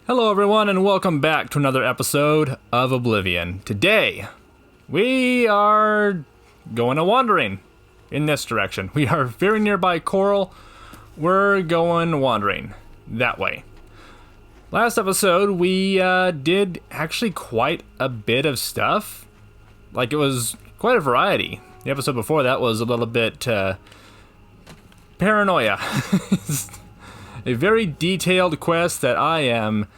Hello everyone and welcome back to another episode of Oblivion. Today, we are going a wandering in this direction. We are very nearby Coral. We're going wandering that way. Last episode, we did actually quite a bit of stuff. Like, it was quite a variety. The episode before that was a little bit paranoia. A very detailed quest that I am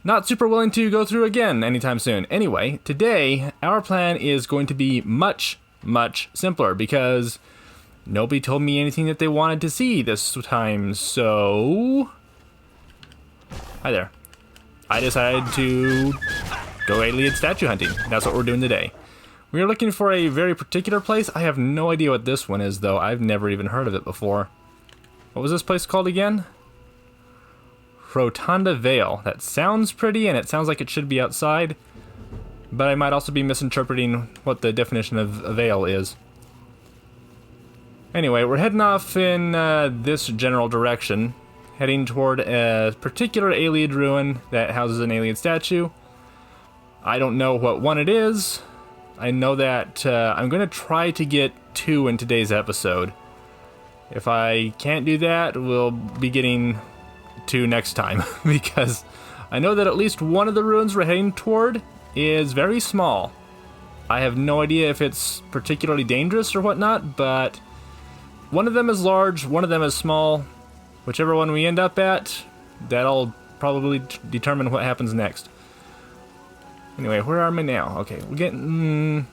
not super willing to go through again anytime soon. Anyway, today, our plan is going to be much, much simpler because nobody told me anything that they wanted to see this time, so... Hi there. I decided to go alien statue hunting. That's what we're doing today. We are looking for a very particular place. I have no idea what this one is, though. I've never even heard of it before. What was this place called again? Rotunda Vale. That sounds pretty, and it sounds like it should be outside, but I might also be misinterpreting what the definition of a vale is. Anyway, we're heading off in this general direction, heading toward a particular alien ruin that houses an alien statue. I don't know what one it is. I know that I'm going to try to get 2 in today's episode. If I can't do that, we'll be getting 2 next time, because I know that at least one of the ruins we're heading toward is very small. I have no idea if it's particularly dangerous or whatnot, but one of them is large, one of them is small. Whichever one we end up at, that'll probably determine what happens next. Anyway, where am I now? Okay, we're getting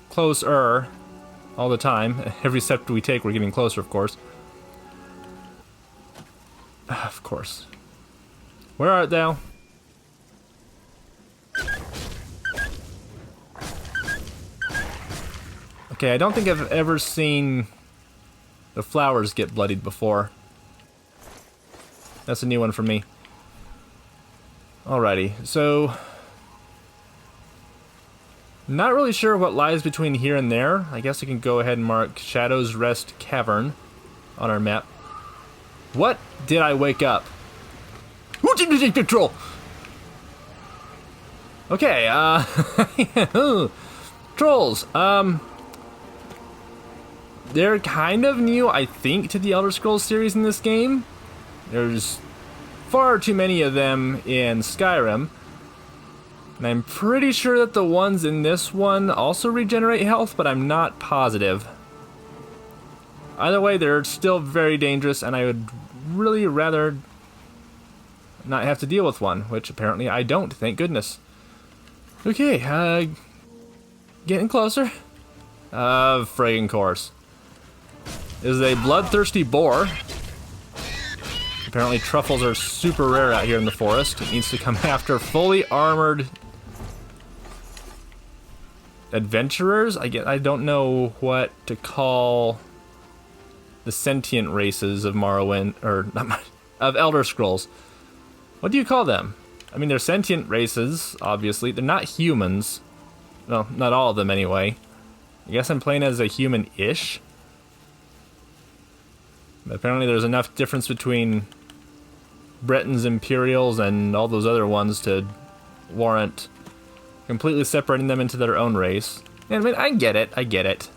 closer all the time. Every step we take, we're getting closer, of course. Of course. Where art thou? Okay, I don't think I've ever seen the flowers get bloodied before. That's a new one for me. Alrighty, so... not really sure what lies between here and there. I guess I can go ahead and mark Shadow's Rest Cavern on our map. What did I wake up? Troll! Okay, trolls, they're kind of new, I think, to the Elder Scrolls series in this game. There's far too many of them in Skyrim. And I'm pretty sure that the ones in this one also regenerate health, but I'm not positive. Either way, they're still very dangerous, and I would really rather not have to deal with one, which apparently I don't, thank goodness. Okay, getting closer. Friggin' course. This is a bloodthirsty boar. Apparently truffles are super rare out here in the forest. It needs to come after fully armored adventurers. I don't know what to call the sentient races of Morrowind, or not, of Elder Scrolls. What do you call them? I mean, they're sentient races, obviously. They're not humans. No, not all of them anyway. I guess I'm playing as a human-ish. But apparently there's enough difference between Bretons, Imperials, and all those other ones to warrant completely separating them into their own race. And I mean, I get it.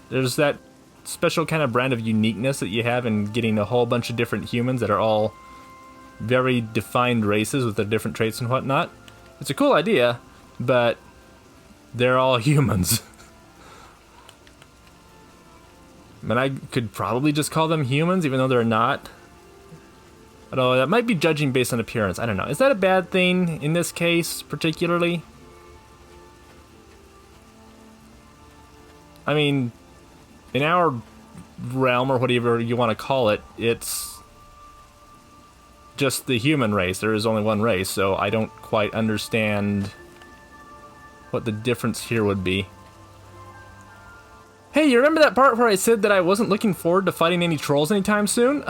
There's that special kind of brand of uniqueness that you have in getting a whole bunch of different humans that are all very defined races with their different traits and whatnot. It's a cool idea, but they're all humans. I mean, I could probably just call them humans, even though they're not. Although that might be judging based on appearance. I don't know. Is that a bad thing in this case, particularly? I mean, in our realm, or whatever you want to call it, it's just the human race. There is only one race, so I don't quite understand what the difference here would be. Hey, you remember that part where I said that I wasn't looking forward to fighting any trolls anytime soon?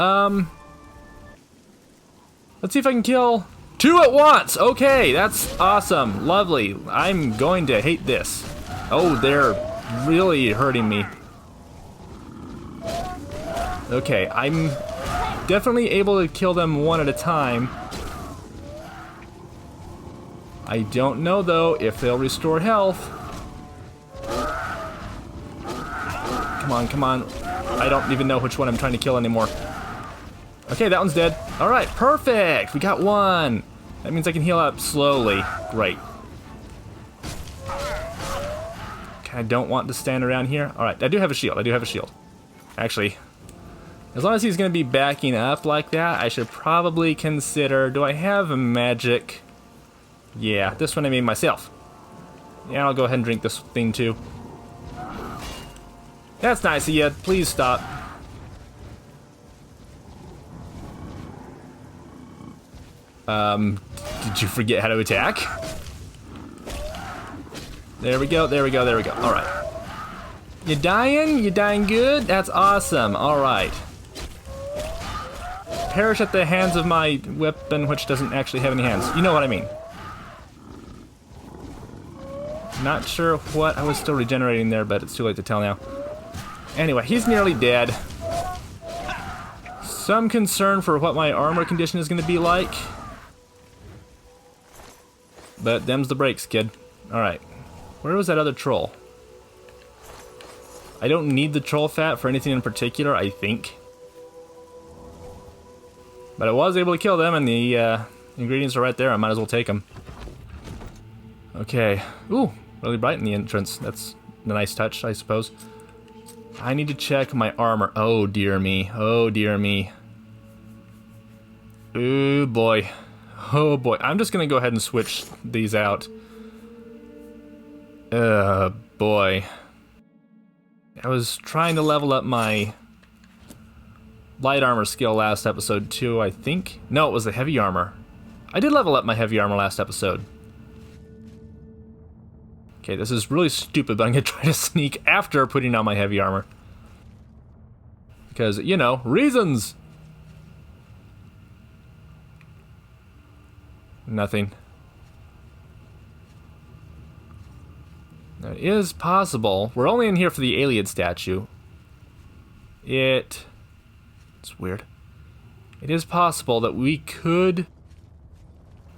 Let's see if I can kill 2 at once! Okay, that's awesome. Lovely. I'm going to hate this. Oh, they're really hurting me. Okay, I'm definitely able to kill them one at a time. I don't know, though, if they'll restore health. Come on, come on. I don't even know which one I'm trying to kill anymore. Okay, that one's dead. All right, perfect. We got one. That means I can heal up slowly. Great. Okay, I don't want to stand around here. All right, I do have a shield. I do have a shield. Actually, as long as he's going to be backing up like that, I should probably consider, do I have a magic? Yeah, this one I made myself. Yeah, I'll go ahead and drink this thing too. That's nice of you. Please stop. Did you forget how to attack? There we go, there we go, there we go. All right. You dying? You dying good? That's awesome. All right. Perish at the hands of my weapon, which doesn't actually have any hands. You know what I mean. Not sure what. I was still regenerating there, but it's too late to tell now. Anyway, he's nearly dead. Some concern for what my armor condition is going to be like. But them's the breaks, kid. Alright. Where was that other troll? I don't need the troll fat for anything in particular, I think. But I was able to kill them, and the ingredients are right there. I might as well take them. Okay. Ooh, really bright in the entrance. That's a nice touch, I suppose. I need to check my armor. Oh, dear me. Oh, dear me. Ooh, boy. Oh, boy. I'm just going to go ahead and switch these out. Boy. I was trying to level up my light armor skill last episode, too, I think. No, it was the heavy armor. I did level up my heavy armor last episode. Okay, this is really stupid, but I'm going to try to sneak after putting on my heavy armor. Because, you know, reasons! Nothing. Now, it is possible. We're only in here for the Iliad statue. It's weird. It is possible that we could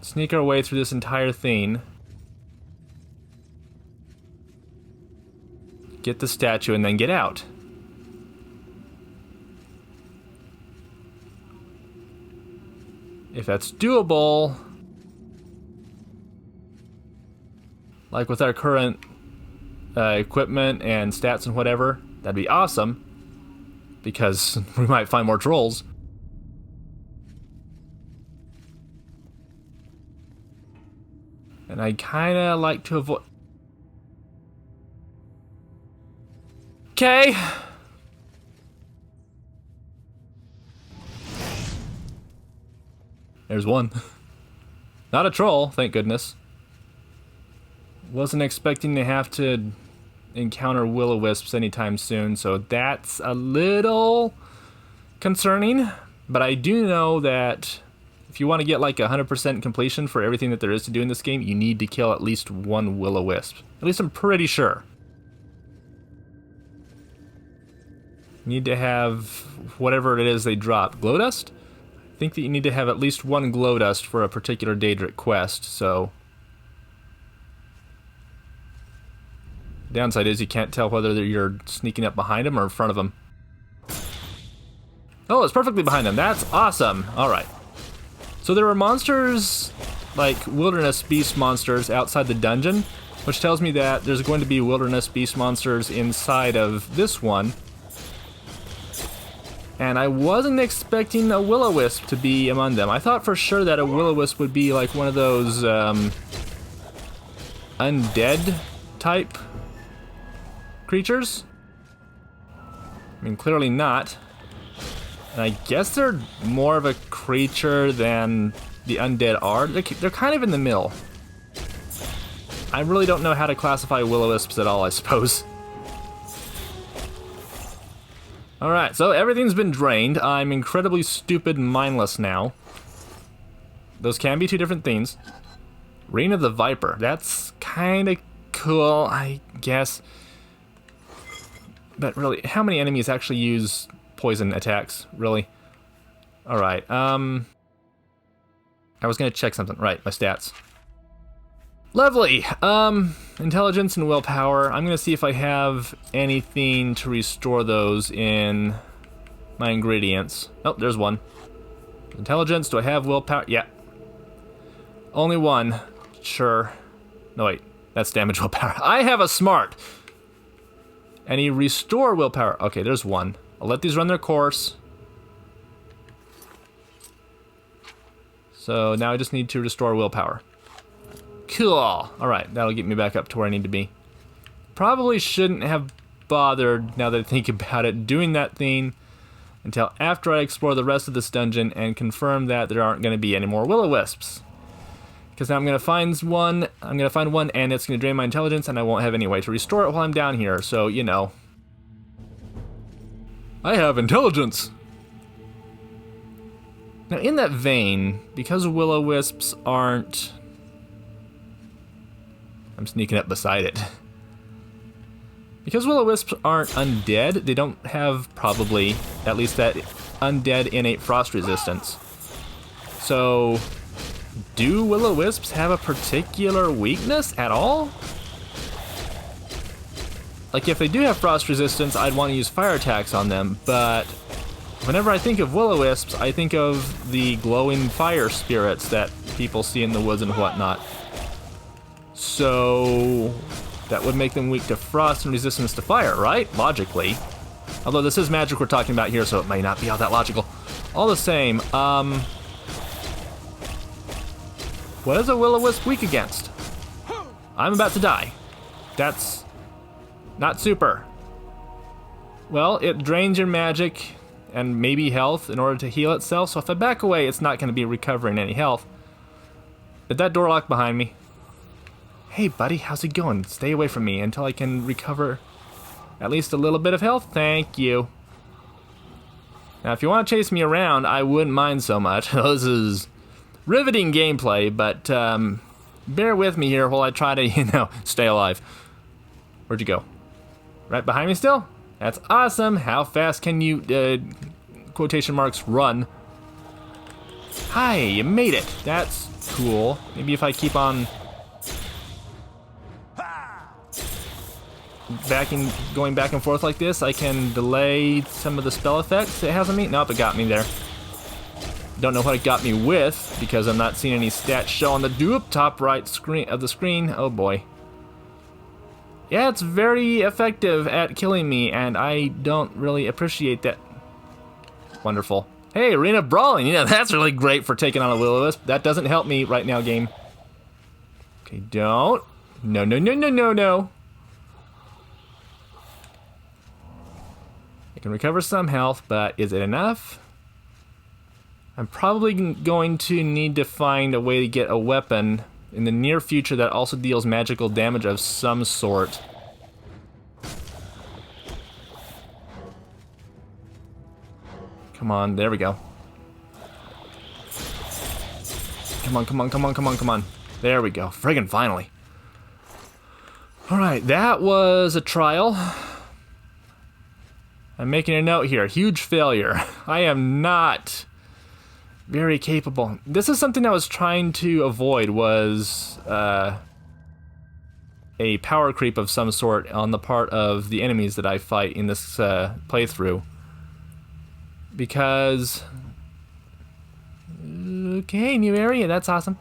sneak our way through this entire thing, get the statue, and then get out. If that's doable, like with our current equipment and stats and whatever, that'd be awesome, because we might find more trolls. And I kinda like to avoid... Okay. There's one. Not a troll, thank goodness. Wasn't expecting to have to encounter will-o-wisps anytime soon, so that's a little concerning. But I do know that if you want to get like 100% completion for everything that there is to do in this game, you need to kill at least one will-o-wisp. At least I'm pretty sure. You need to have whatever it is they drop. Glow dust? I think that you need to have at least one glow dust for a particular Daedric quest, so... Downside is you can't tell whether you're sneaking up behind them or in front of them. Oh, it's perfectly behind them. That's awesome. Alright. So there were monsters, like wilderness beast monsters outside the dungeon, which tells me that there's going to be wilderness beast monsters inside of this one. And I wasn't expecting a will-o-wisp to be among them. I thought for sure that a will-o-wisp would be like one of those undead type creatures. I mean, clearly not. And I guess they're more of a creature than the undead are. They're kind of in the middle. I really don't know how to classify will-o-wisps at all, I suppose. Alright, so everything's been drained. I'm incredibly stupid and mindless now. Those can be two different things. Reign of the Viper. That's kind of cool, I guess. But really, how many enemies actually use poison attacks? Really? Alright, I was going to check something. Right, my stats. Lovely. Intelligence and willpower. I'm gonna see if I have anything to restore those in my ingredients. Oh, there's one. Intelligence, do I have willpower? Yeah. Only one. Sure. No, wait. That's damage willpower. I have a smart. Any restore willpower? Okay, there's one. I'll let these run their course. So now I just need to restore willpower. Cool. Alright, that'll get me back up to where I need to be. Probably shouldn't have bothered, now that I think about it, doing that thing until after I explore the rest of this dungeon and confirm that there aren't going to be any more will-o-wisps. Because now I'm going to find one, and it's going to drain my intelligence, and I won't have any way to restore it while I'm down here, so, you know. I have intelligence! Now, in that vein, because will-o-wisps aren't... I'm sneaking up beside it. Because will-o-wisps aren't undead, they don't have, probably, at least that undead innate frost resistance. So... do will-o-wisps have a particular weakness at all? Like, if they do have frost resistance, I'd want to use fire attacks on them, but whenever I think of will-o-wisps, I think of the glowing fire spirits that people see in the woods and whatnot. So that would make them weak to frost and resistance to fire, right? Logically. Although this is magic we're talking about here, so it may not be all that logical. All the same, what is a will-o-wisp weak against? I'm about to die. That's not super. Well, it drains your magic and maybe health in order to heal itself, so if I back away, it's not going to be recovering any health. Did that door lock behind me? Hey buddy, how's it going? Stay away from me until I can recover at least a little bit of health. Thank you. Now, if you want to chase me around, I wouldn't mind so much. This is riveting gameplay, but bear with me here while I try to, stay alive. Where'd you go? Right behind me still? That's awesome. How fast can you, quotation marks, run? Hi, you made it. That's cool. Maybe if I keep on going back and forth like this, I can delay some of the spell effects it has on me. Nope, it got me there. Don't know what it got me with, because I'm not seeing any stats show on the top right screen of the screen. Oh boy. Yeah, it's very effective at killing me, and I don't really appreciate that. Wonderful. Hey, Arena Brawling. That's really great for taking on a will-o-wisp. That doesn't help me right now, game. Okay, don't. No, no, no, no, no, no. I can recover some health, but is it enough? I'm probably going to need to find a way to get a weapon in the near future that also deals magical damage of some sort. Come on, there we go. Come on, come on, come on, come on, come on. There we go. Friggin' finally. Alright, that was a trial. I'm making a note here. Huge failure. I am not very capable. This is something I was trying to avoid, was a power creep of some sort on the part of the enemies that I fight in this playthrough. Because... okay, new area, that's awesome.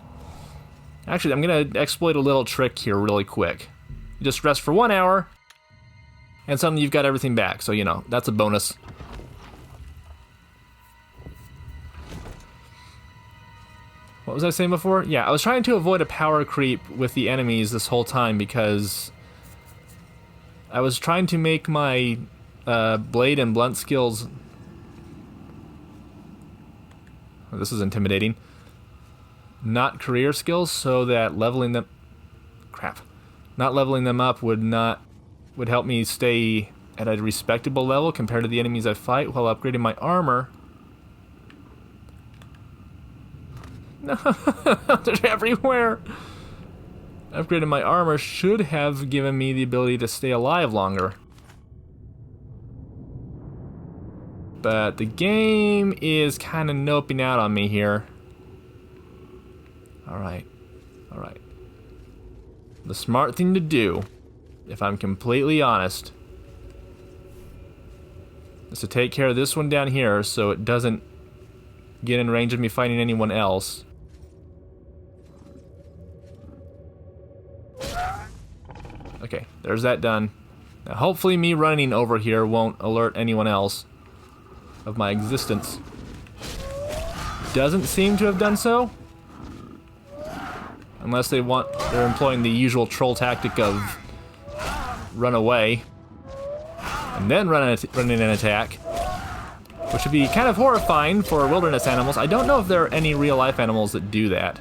Actually, I'm going to exploit a little trick here really quick. You just rest for 1 hour, and suddenly you've got everything back, so that's a bonus. What was I saying before? Yeah, I was trying to avoid a power creep with the enemies this whole time because I was trying to make my blade and blunt skills... oh, this is intimidating. Not career skills, so that leveling them... crap. Not leveling them up would help me stay at a respectable level compared to the enemies I fight while upgrading my armor. No, they're everywhere. Upgrading my armor should have given me the ability to stay alive longer. But the game is kind of noping out on me here. Alright. Alright. The smart thing to do, if I'm completely honest, is to take care of this one down here so it doesn't get in range of me fighting anyone else. Okay, there's that done. Now hopefully me running over here won't alert anyone else of my existence. Doesn't seem to have done so. Unless they're employing the usual troll tactic of run away and then run in an attack, which would be kind of horrifying for wilderness animals. I don't know if there are any real life animals that do that.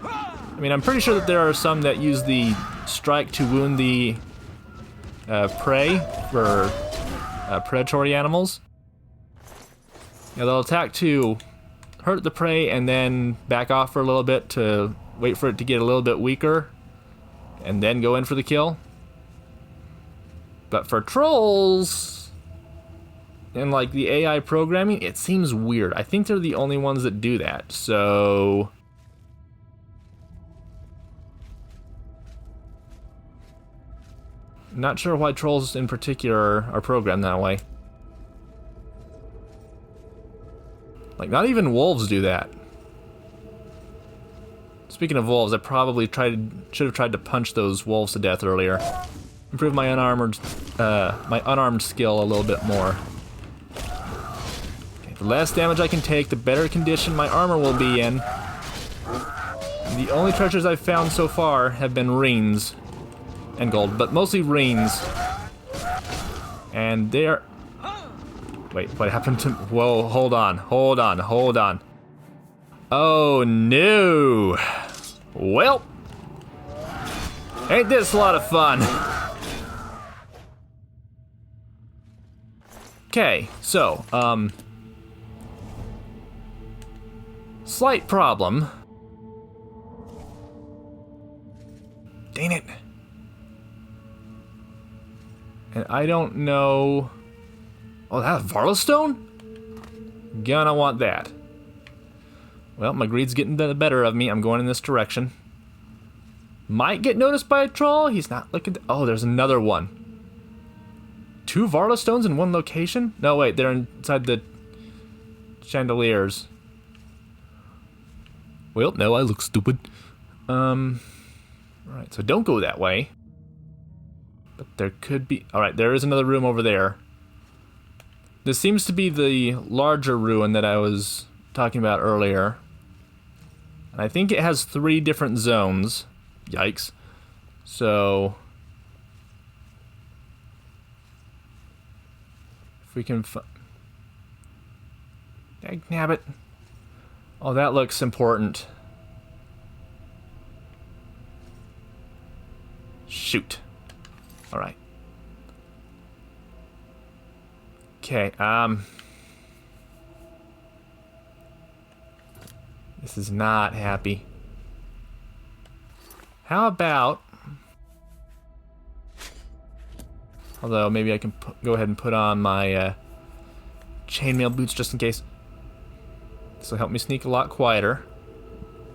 I mean, I'm pretty sure that there are some that use the strike to wound the prey for predatory animals. Yeah, they'll attack to hurt the prey and then back off for a little bit to wait for it to get a little bit weaker and then go in for the kill. But for trolls and like the AI programming, it seems weird. I think they're the only ones that do that. So not sure why trolls in particular are programmed that way. Like, not even wolves do that. Speaking of wolves, I probably should have tried to punch those wolves to death earlier. Improve my unarmed skill a little bit more. Okay, the less damage I can take, the better condition my armor will be in. And the only treasures I've found so far have been rings and gold, but mostly rings. And they're... Wait, what happened to... Whoa, hold on. Oh, no. Well, ain't this a lot of fun? Okay, so, slight problem. Dang it. And I don't know... Oh, that's Varlostone? Gonna want that. Well, my greed's getting the better of me. I'm going in this direction. Might get noticed by a troll. He's not looking... Oh, there's another one. 2 Varlostones in one location? No, wait, they're inside the chandeliers. Well, no, I look stupid. Alright, so don't go that way. But there could be... Alright, there is another room over there. This seems to be the larger ruin that I was talking about earlier. And I think it has 3 different zones. Yikes. So... if we can Dagnabbit. Oh, that looks important. Shoot. Alright. Okay, this is not happy. How about... Although, maybe I can go ahead and put on my chainmail boots just in case. This will help me sneak a lot quieter.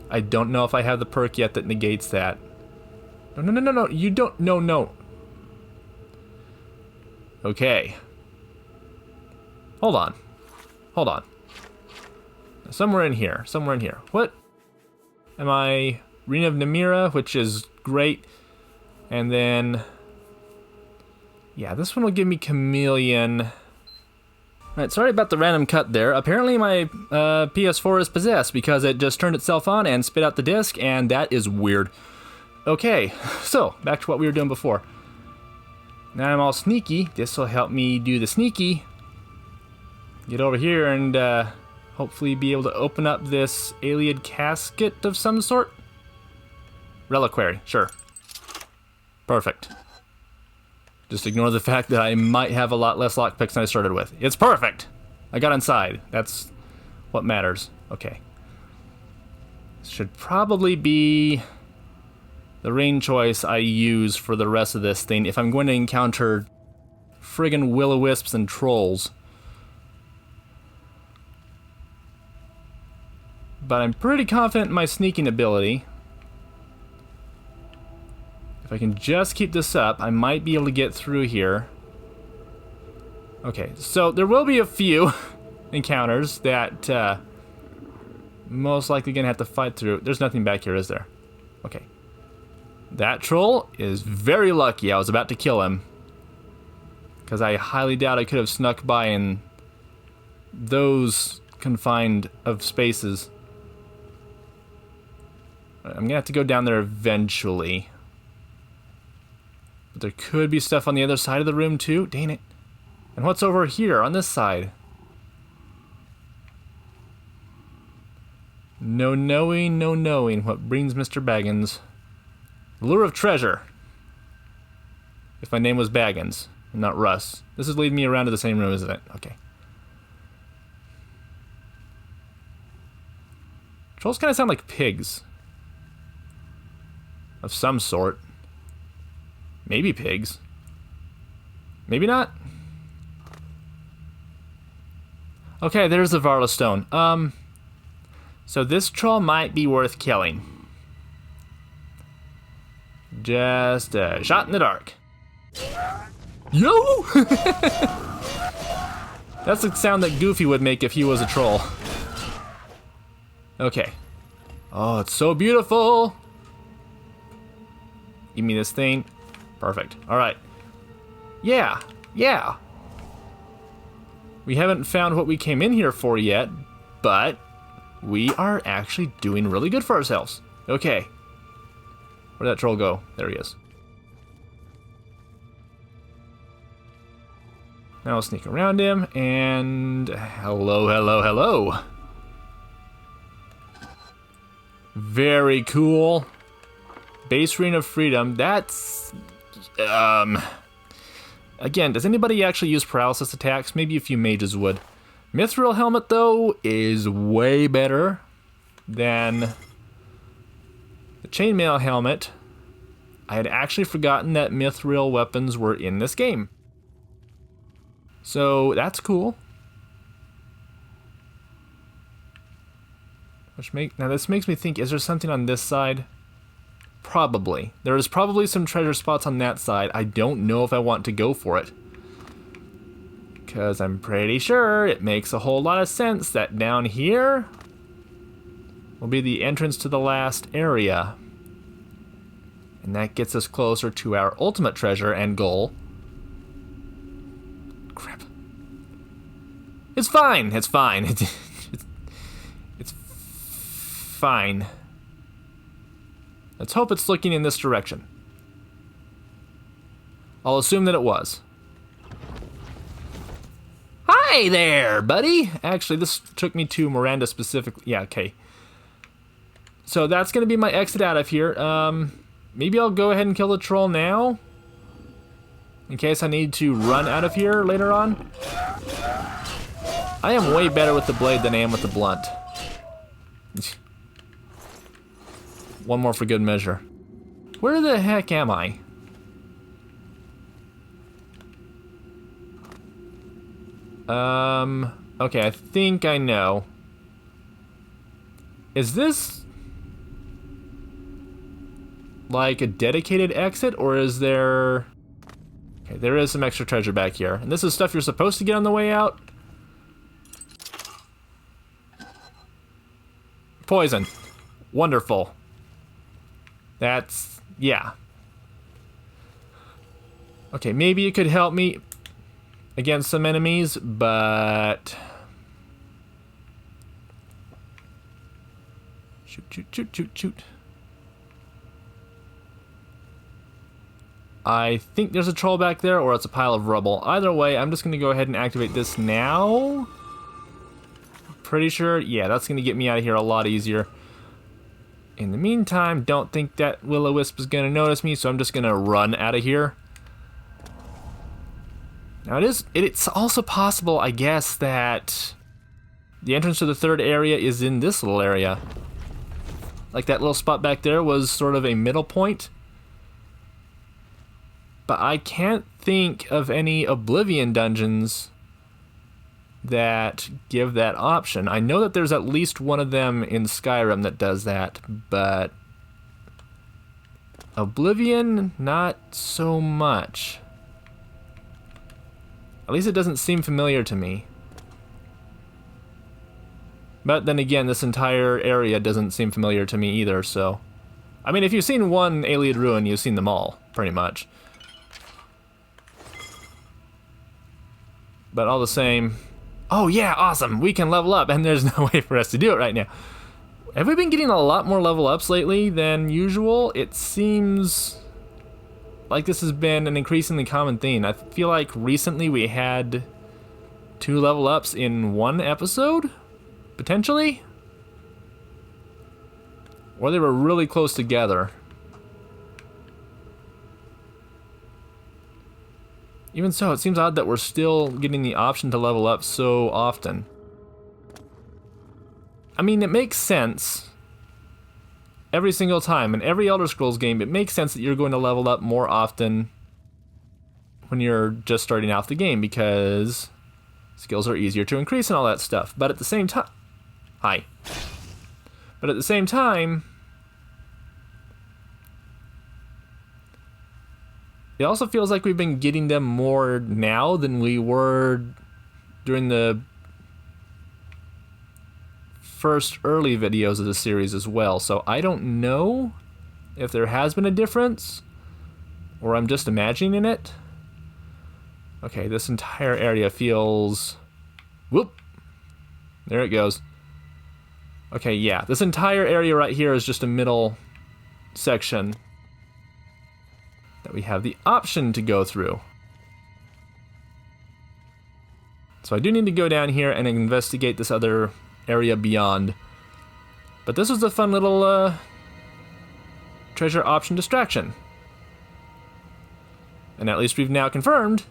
I don't know if I have the perk yet that negates that. No, you don't... No. Okay. Hold on. Somewhere in here. What? Am I... Rena of Namira, which is great. And then... yeah, this one will give me Chameleon. Alright, sorry about the random cut there. Apparently my PS4 is possessed because it just turned itself on and spit out the disc, and that is weird. Okay, so, back to what we were doing before. Now I'm all sneaky. This will help me do the sneaky. Get over here and hopefully be able to open up this Ayleid casket of some sort. Reliquary, sure. Perfect. Just ignore the fact that I might have a lot less lockpicks than I started with. It's perfect! I got inside. That's what matters. Okay. This should probably be the rain choice I use for the rest of this thing if I'm going to encounter friggin' will-o-wisps and trolls. But I'm pretty confident in my sneaking ability. If I can just keep this up, I might be able to get through here. Okay, so there will be a few encounters that most likely gonna have to fight through. There's nothing back here, is there? Okay. That troll is very lucky I was about to kill him, because I highly doubt I could have snuck by in those confined of spaces. I'm gonna have to go down there eventually. But there could be stuff on the other side of the room too. Dang it. And what's over here on this side? No knowing, no knowing what brings Mr. Baggins. Lure of treasure. If my name was Baggins, and not Russ. This is leading me around to the same room, isn't it? Okay. Trolls kind of sound like pigs. Of some sort. Maybe pigs. Maybe not. Okay, there's the Varla Stone. So this troll might be worth killing. Just a shot in the dark. Yo! That's the sound that Goofy would make if he was a troll. Okay. Oh, it's so beautiful! Give me this thing. Perfect. Alright. Yeah. Yeah. We haven't found what we came in here for yet, but we are actually doing really good for ourselves. Okay. Where'd that troll go? There he is. Now I'll sneak around him, and hello, hello, hello. Very cool. Base Ring of Freedom. That's... Again, does anybody actually use paralysis attacks? Maybe a few mages would. Mithril Helmet, though, is way better than the Chainmail Helmet. I had actually forgotten that Mithril weapons were in this game. So, that's cool. Now this makes me think, is there something on this side? Probably. There is probably some treasure spots on that side. I don't know if I want to go for it. Because I'm pretty sure it makes a whole lot of sense that down here will be the entrance to the last area. And that gets us closer to our ultimate treasure and goal. Crap. It's fine. It's fine. It's fine. Let's hope it's looking in this direction. I'll assume that it was. Hi there, buddy! Actually, this took me to Miranda specifically. Yeah, okay. So that's going to be my exit out of here. Maybe I'll go ahead and kill the troll now, in case I need to run out of here later on. I am way better with the blade than I am with the blunt. One more for good measure. Where the heck am I? Okay, I think I know. Is this like a dedicated exit, or is there... Okay, there is some extra treasure back here. And this is stuff you're supposed to get on the way out? Poison. Wonderful. That's... yeah. Okay, maybe it could help me against some enemies, but... Shoot, shoot, shoot, shoot, shoot. I think there's a troll back there, or it's a pile of rubble. Either way, I'm just going to go ahead and activate this now. Pretty sure, yeah, that's going to get me out of here a lot easier. In the meantime, don't think that will-o-wisp is going to notice me, so I'm just going to run out of here. Now it's also possible, I guess, that the entrance to the third area is in this little area. Like that little spot back there was sort of a middle point. But I can't think of any Oblivion dungeons that give that option. I know that there's at least one of them in Skyrim that does that, but Oblivion, not so much. At least it doesn't seem familiar to me. But then again, this entire area doesn't seem familiar to me either, so... I mean, if you've seen one Alien Ruin, you've seen them all, pretty much. But all the same... Oh yeah, awesome! We can level up, and there's no way for us to do it right now. Have we been getting a lot more level ups lately than usual? It seems like this has been an increasingly common theme. I feel like recently we had 2 level ups in one episode? Potentially? Or they were really close together. Even so, it seems odd that we're still getting the option to level up so often. I mean, it makes sense. Every single time, in every Elder Scrolls game, it makes sense that you're going to level up more often when you're just starting out the game, because skills are easier to increase and all that stuff. But at the same time... Hi. But at the same time... It also feels like we've been getting them more now than we were during the first early videos of the series as well. So I don't know if there has been a difference, or I'm just imagining it. Okay, this entire area feels... Whoop! There it goes. Okay, yeah, this entire area right here is just a middle section that we have the option to go through. So I do need to go down here and investigate this other area beyond. But this was a fun little treasure option distraction. And at least we've now confirmed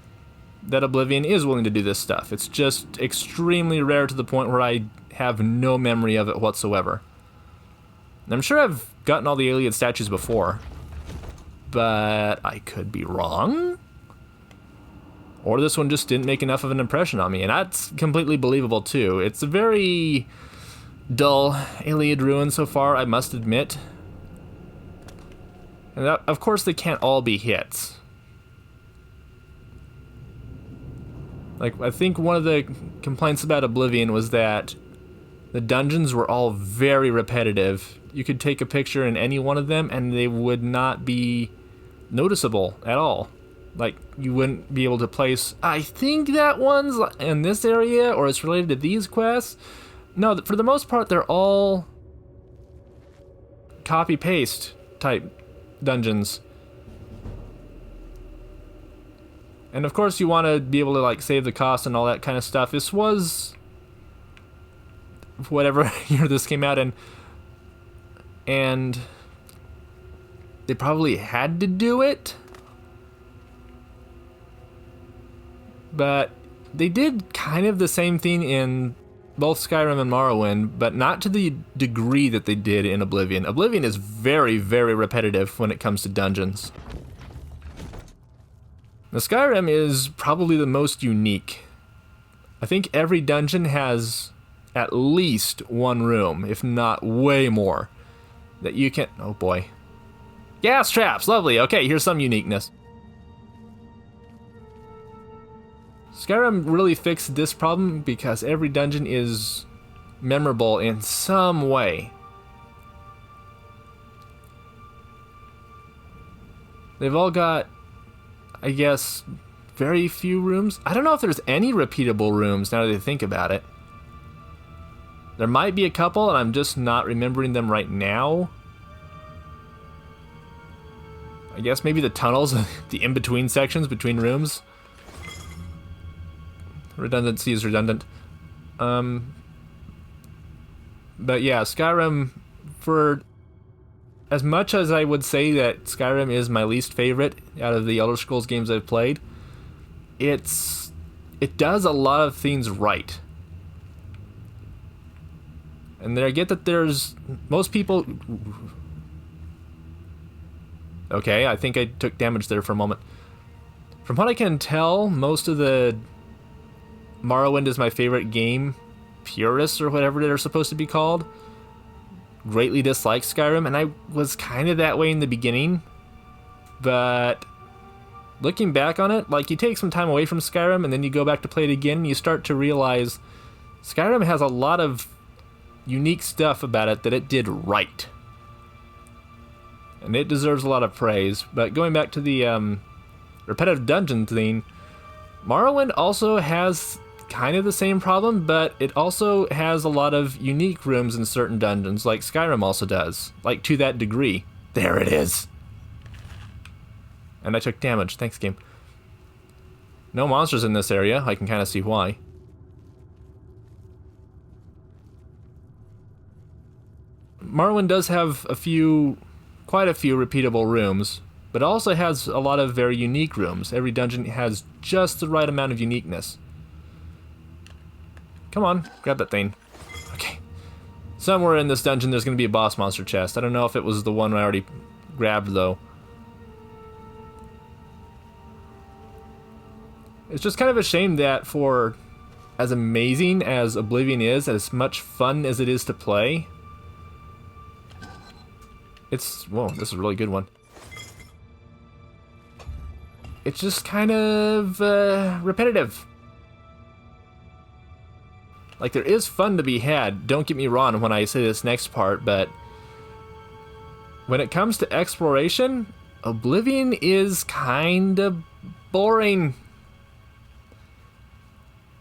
that Oblivion is willing to do this stuff. It's just extremely rare to the point where I have no memory of it whatsoever. And I'm sure I've gotten all the alien statues before, but I could be wrong. Or this one just didn't make enough of an impression on me, and that's completely believable too. It's a very dull Alien Ruin so far, I must admit. And that, of course, they can't all be hits. Like, I think one of the complaints about Oblivion was that the dungeons were all very repetitive. You could take a picture in any one of them and they would not be noticeable at all. Like, you wouldn't be able to place, I think that one's in this area, or it's related to these quests. No, for the most part, they're all copy-paste type dungeons. And of course you want to be able to like save the cost and all that kind of stuff. This was whatever year this came out in, and they probably had to do it. But they did kind of the same thing in both Skyrim and Morrowind, but not to the degree that they did in Oblivion. Oblivion is very, very repetitive when it comes to dungeons. Now, Skyrim is probably the most unique. I think every dungeon has at least one room, if not way more, that you can... Oh boy. Gas traps! Lovely! Okay, here's some uniqueness. Skyrim really fixed this problem because every dungeon is memorable in some way. They've all got, I guess, very few rooms. I don't know if there's any repeatable rooms now that I think about it. There might be a couple, and I'm just not remembering them right now. I guess maybe the tunnels, the in-between sections between rooms. Redundancy is redundant. But yeah, Skyrim, for as much as I would say that Skyrim is my least favorite out of the Elder Scrolls games I've played, it does a lot of things right. And I get that there's most people... Okay, I think I took damage there for a moment. From what I can tell, most of the Morrowind is my favorite game purists, or whatever they're supposed to be called, greatly dislike Skyrim, and I was kind of that way in the beginning. but looking back on it, like, you take some time away from Skyrim and then you go back to play it again and you start to realize Skyrim has a lot of unique stuff about it that it did right. And it deserves a lot of praise. But going back to the repetitive dungeon thing, Morrowind also has kind of the same problem, but it also has a lot of unique rooms in certain dungeons, like Skyrim also does. Like, to that degree. There it is! And I took damage. Thanks, game. No monsters in this area. I can kind of see why. Morrowind does have quite a few repeatable rooms, but it also has a lot of very unique rooms. Every dungeon has just the right amount of uniqueness. Come on, grab that thing. Okay. Somewhere in this dungeon there's going to be a boss monster chest. I don't know if it was the one I already grabbed, though. It's just kind of a shame that for as amazing as Oblivion is, as much fun as it is to play, whoa, this is a really good one. It's just kind of repetitive. Like, there is fun to be had, don't get me wrong when I say this next part, but when it comes to exploration, Oblivion is kind of boring.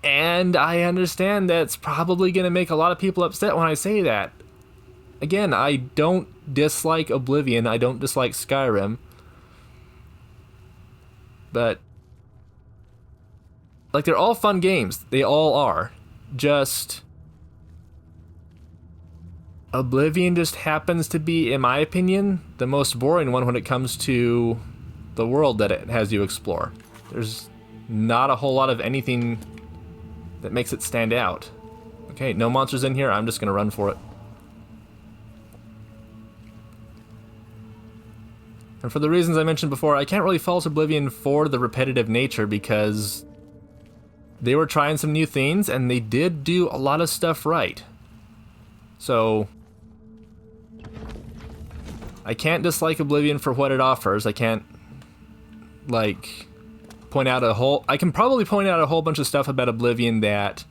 And I understand that's probably going to make a lot of people upset when I say that. Again, I don't dislike Oblivion, I don't dislike Skyrim. But, like, they're all fun games. They all are. Just, Oblivion just happens to be, in my opinion, the most boring one when it comes to the world that it has you explore. There's not a whole lot of anything that makes it stand out. Okay, no monsters in here. I'm just gonna run for it. And for the reasons I mentioned before, I can't really fault Oblivion for the repetitive nature, because they were trying some new things and they did do a lot of stuff right. So I can't dislike Oblivion for what it offers. I can't, like, I can probably point out a whole bunch of stuff about Oblivion that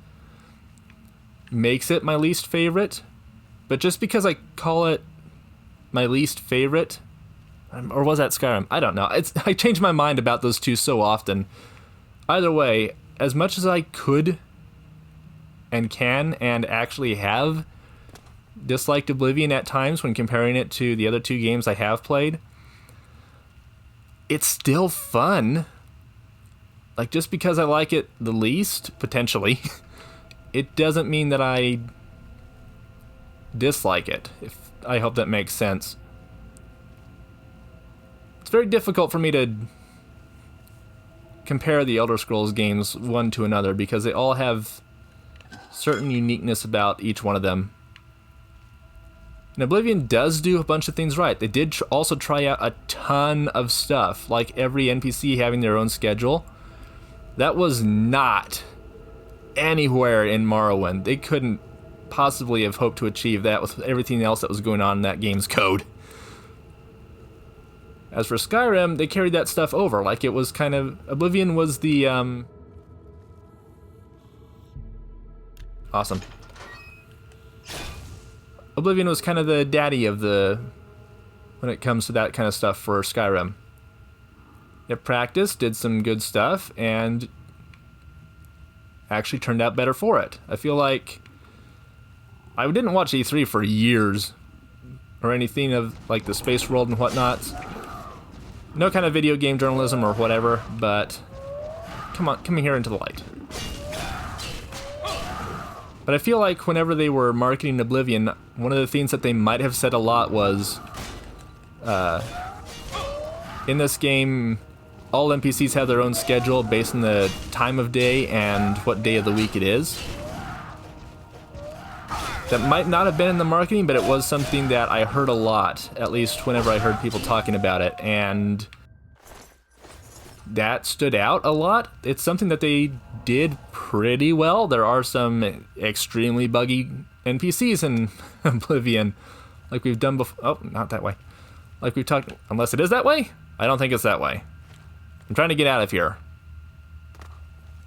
makes it my least favorite, but just because I call it my least favorite, or was that Skyrim? I don't know. I change my mind about those two so often. Either way, as much as I could and can and actually have disliked Oblivion at times when comparing it to the other two games I have played, it's still fun. Like, just because I like it the least, potentially, it doesn't mean that I dislike it. I hope that makes sense. It's very difficult for me to compare the Elder Scrolls games one to another, because they all have certain uniqueness about each one of them. And Oblivion does do a bunch of things right. They did also try out a ton of stuff, like every NPC having their own schedule. That was not anywhere in Morrowind. They couldn't possibly have hoped to achieve that with everything else that was going on in that game's code. As for Skyrim, they carried that stuff over. Like, it was kind of... Oblivion was the, Awesome. Oblivion was kind of the daddy of when it comes to that kind of stuff for Skyrim. It practiced, did some good stuff, and actually turned out better for it. I feel like I didn't watch E3 for years, or anything of, like, the space world and whatnot. No kind of video game journalism or whatever, but come here into the light. But I feel like whenever they were marketing Oblivion, one of the things that they might have said a lot was, in this game, all NPCs have their own schedule based on the time of day and what day of the week it is. That might not have been in the marketing, but it was something that I heard a lot, at least whenever I heard people talking about it, and that stood out a lot. It's something that they did pretty well. There are some extremely buggy NPCs in Oblivion, like we've done before. Oh, not that way. Like we've talked, unless it is that way? I don't think it's that way. I'm trying to get out of here.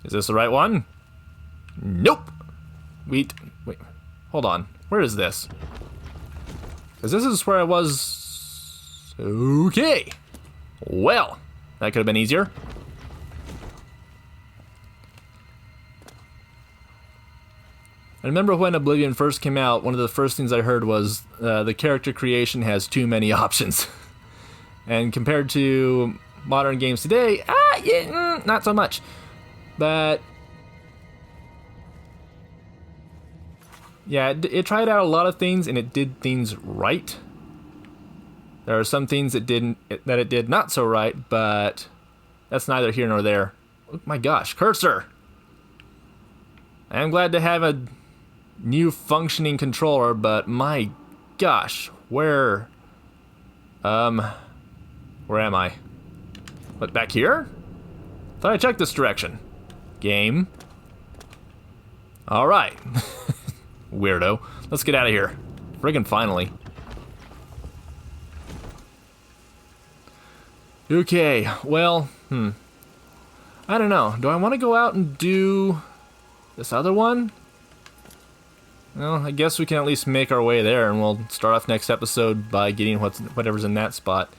Is this the right one? Nope. Wait. Hold on. Where is this? Because this is where I was... Okay. Well, that could have been easier. I remember when Oblivion first came out, one of the first things I heard was the character creation has too many options. And compared to modern games today, not so much. But yeah, it tried out a lot of things and it did things right. There are some things that it did not so right, but that's neither here nor there. Oh my gosh, cursor! I am glad to have a new functioning controller, but my gosh, where am I? What, back here? Thought I checked this direction. Game. Alright. Weirdo. Let's get out of here. Friggin' finally. Okay, well, I don't know. Do I want to go out and do this other one? Well, I guess we can at least make our way there, and we'll start off next episode by getting whatever's in that spot.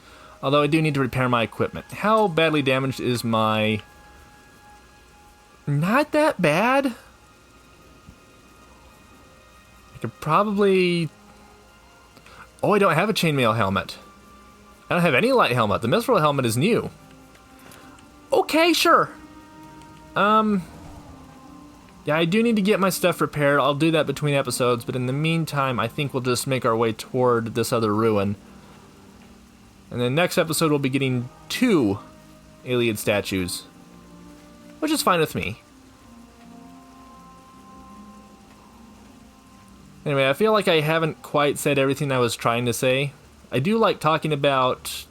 Although I do need to repair my equipment. How badly damaged is my... Not that bad. I could probably... Oh, I don't have a chainmail helmet. I don't have any light helmet. The mithril helmet is new. Okay, sure. Yeah, I do need to get my stuff repaired. I'll do that between episodes, but in the meantime, I think we'll just make our way toward this other ruin. And then next episode, we'll be getting 2 Iliad statues, which is fine with me. Anyway, I feel like I haven't quite said everything I was trying to say. I do like talking about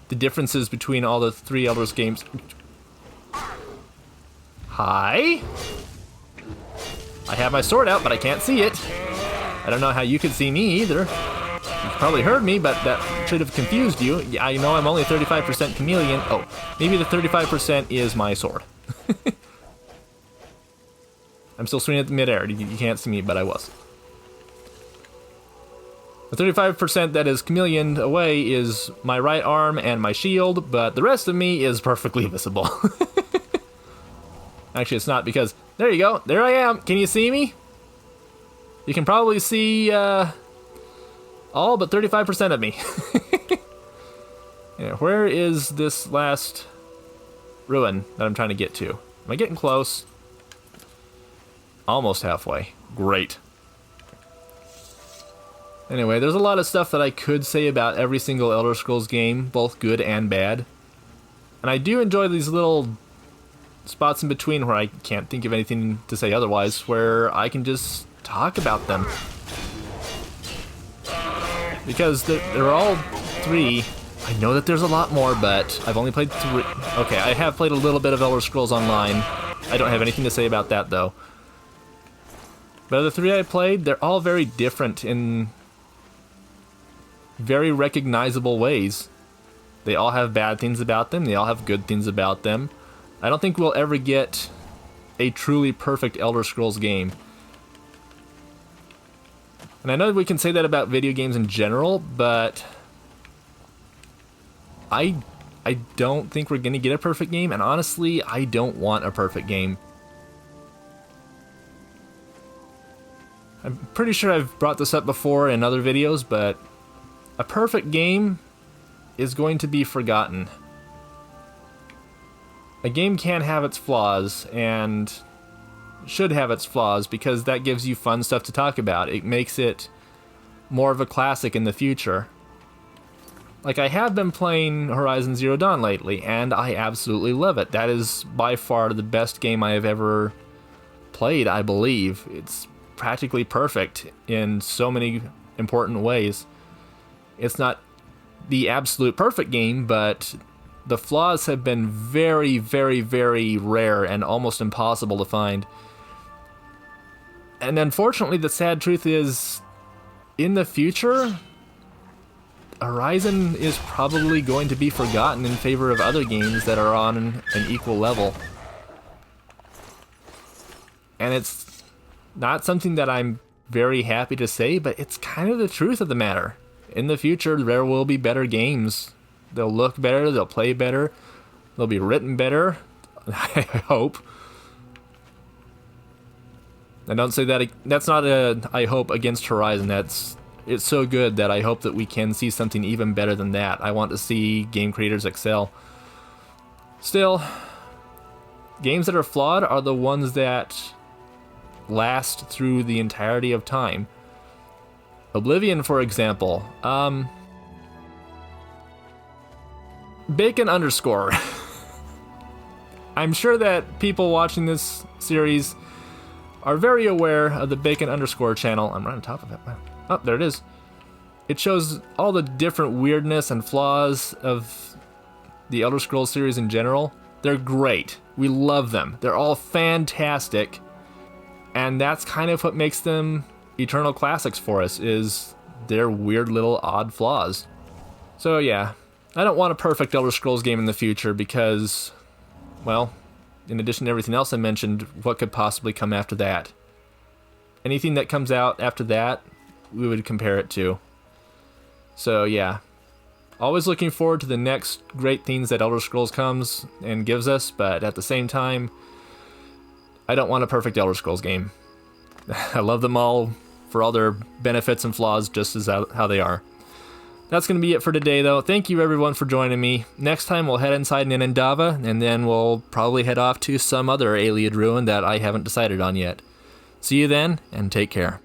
the differences between all the 3 Elder Scrolls games. Hi? I have my sword out, but I can't see it. I don't know how you could see me either. You probably heard me, but that should have confused you. Yeah, I know I'm only 35% chameleon. Oh, maybe the 35% is my sword. I'm still swinging at the midair. You can't see me, but I was. The 35% that is chameleoned away is my right arm and my shield, but the rest of me is perfectly visible. Actually, it's not, because... There you go. There I am. Can you see me? You can probably see all but 35% of me. Yeah, where is this last ruin that I'm trying to get to? Am I getting close? Almost halfway. Great. Anyway, there's a lot of stuff that I could say about every single Elder Scrolls game, both good and bad. And I do enjoy these little spots in between where I can't think of anything to say otherwise, where I can just talk about them. Because they're all 3. I know that there's a lot more, but I've only played 3. Okay, I have played a little bit of Elder Scrolls Online. I don't have anything to say about that, though. But of the 3 I played, they're all very different in very recognizable ways. They all have bad things about them. They all have good things about them. I don't think we'll ever get a truly perfect Elder Scrolls game. And I know we can say that about video games in general, but I don't think we're going to get a perfect game, and honestly, I don't want a perfect game. I'm pretty sure I've brought this up before in other videos, but a perfect game is going to be forgotten. A game can have its flaws, and should have its flaws, because that gives you fun stuff to talk about. It makes it more of a classic in the future. Like, I have been playing Horizon Zero Dawn lately, and I absolutely love it. That is by far the best game I have ever played, I believe. It's practically perfect in so many important ways. It's not the absolute perfect game, but the flaws have been very, very, very rare and almost impossible to find. And unfortunately, the sad truth is, in the future, Horizon is probably going to be forgotten in favor of other games that are on an equal level. And it's not something that I'm very happy to say, but it's kind of the truth of the matter. In the future, there will be better games. They'll look better, they'll play better, they'll be written better, I hope. I don't say that, that's not a I hope against Horizon, it's so good that I hope that we can see something even better than that. I want to see game creators excel. Still, games that are flawed are the ones that last through the entirety of time. Oblivion, for example. Bacon underscore. I'm sure that people watching this series are very aware of the Bacon underscore channel. I'm right on top of it. Oh, there it is. It shows all the different weirdness and flaws of the Elder Scrolls series in general. They're great. We love them. They're all fantastic. And that's kind of what makes them eternal classics for us, is their weird little odd flaws. So yeah, I don't want a perfect Elder Scrolls game in the future because, well, in addition to everything else I mentioned, what could possibly come after that? Anything that comes out after that, we would compare it to. So yeah, always looking forward to the next great things that Elder Scrolls comes and gives us, but at the same time, I don't want a perfect Elder Scrolls game. I love them all for all their benefits and flaws just as how they are. That's going to be it for today, though. Thank you, everyone, for joining me. Next time, we'll head inside Ninendava, and then we'll probably head off to some other Ayleid ruin that I haven't decided on yet. See you then, and take care.